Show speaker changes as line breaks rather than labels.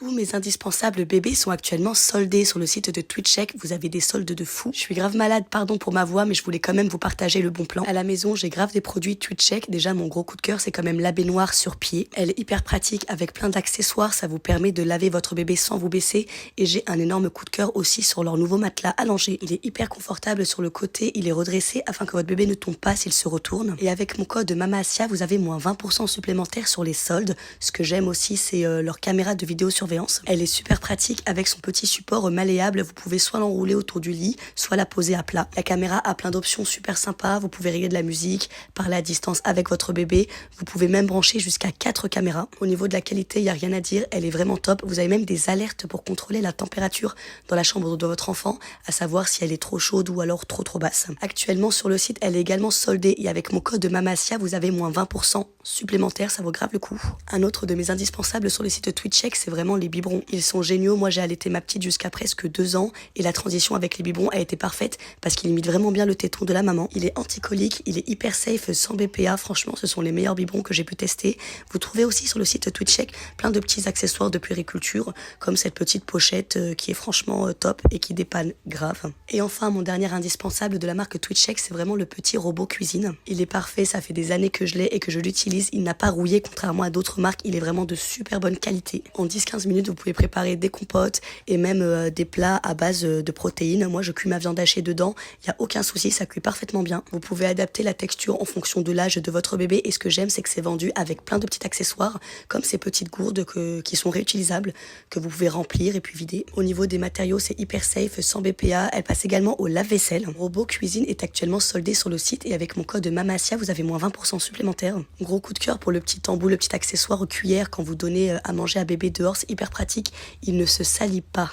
Tous mes indispensables bébés sont actuellement soldés sur le site de TwitchCheck. Vous avez des soldes de fou. Je suis grave malade, pardon pour ma voix, mais je voulais quand même vous partager le bon plan. À la maison, j'ai grave des produits TwitchCheck. Déjà, mon gros coup de cœur, c'est quand même la baignoire sur pied. Elle est hyper pratique avec plein d'accessoires. Ça vous permet de laver votre bébé sans vous baisser. Et j'ai un énorme coup de cœur aussi sur leur nouveau matelas allongé. Il est hyper confortable sur le côté. Il est redressé afin que votre bébé ne tombe pas s'il se retourne. Et avec mon code MAMASIA, vous avez moins 20% supplémentaire sur les soldes. Ce que j'aime aussi, c'est leur caméra de vidéosurveillance. Elle est super pratique avec son petit support malléable. Vous pouvez soit l'enrouler autour du lit, soit la poser à plat. La caméra a plein d'options super sympas. Vous pouvez régler de la musique, parler à distance avec votre bébé. Vous pouvez même brancher jusqu'à 4 caméras. Au niveau de la qualité, il n'y a rien à dire. Elle est vraiment top. Vous avez même des alertes pour contrôler la température dans la chambre de votre enfant, à savoir si elle est trop chaude ou alors trop basse. Actuellement sur le site, elle est également soldée et avec mon code MAMASIA, vous avez moins 20% supplémentaire. Ça vaut grave le coup. Un autre de mes indispensables sur le site TwitchCheck, c'est vraiment les biberons. Ils sont géniaux. Moi, j'ai allaité ma petite jusqu'à presque 2 ans et la transition avec les biberons a été parfaite parce qu'il imite vraiment bien le téton de la maman. Il est anticolique, il est hyper safe, sans BPA. Franchement, ce sont les meilleurs biberons que j'ai pu tester. Vous trouvez aussi sur le site TwitchCheck plein de petits accessoires de puériculture, comme cette petite pochette qui est franchement top et qui dépanne grave. Et enfin, mon dernier indispensable de la marque TwitchCheck, c'est vraiment le petit robot cuisine. Il est parfait, ça fait des années que je l'ai et que je l'utilise. Il n'a pas rouillé contrairement à d'autres marques. Il est vraiment de super bonne qualité. En 10-15 minutes, vous pouvez préparer des compotes et même des plats à base de protéines. Moi, je cuis ma viande hachée dedans. Il n'y a aucun souci, ça cuit parfaitement bien. Vous pouvez adapter la texture en fonction de l'âge de votre bébé. Et ce que j'aime, c'est que c'est vendu avec plein de petits accessoires, comme ces petites gourdes qui sont réutilisables, que vous pouvez remplir et puis vider. Au niveau des matériaux, c'est hyper safe, sans BPA. Elle passe également au lave-vaisselle. Le robot cuisine est actuellement soldé sur le site et avec mon code MAMASIA, vous avez moins 20% supplémentaire. Gros coup de cœur pour le petit tambour, le petit accessoire aux cuillères quand vous donnez à manger à bébé dehors, c'est hyper pratique. Il ne se salit pas.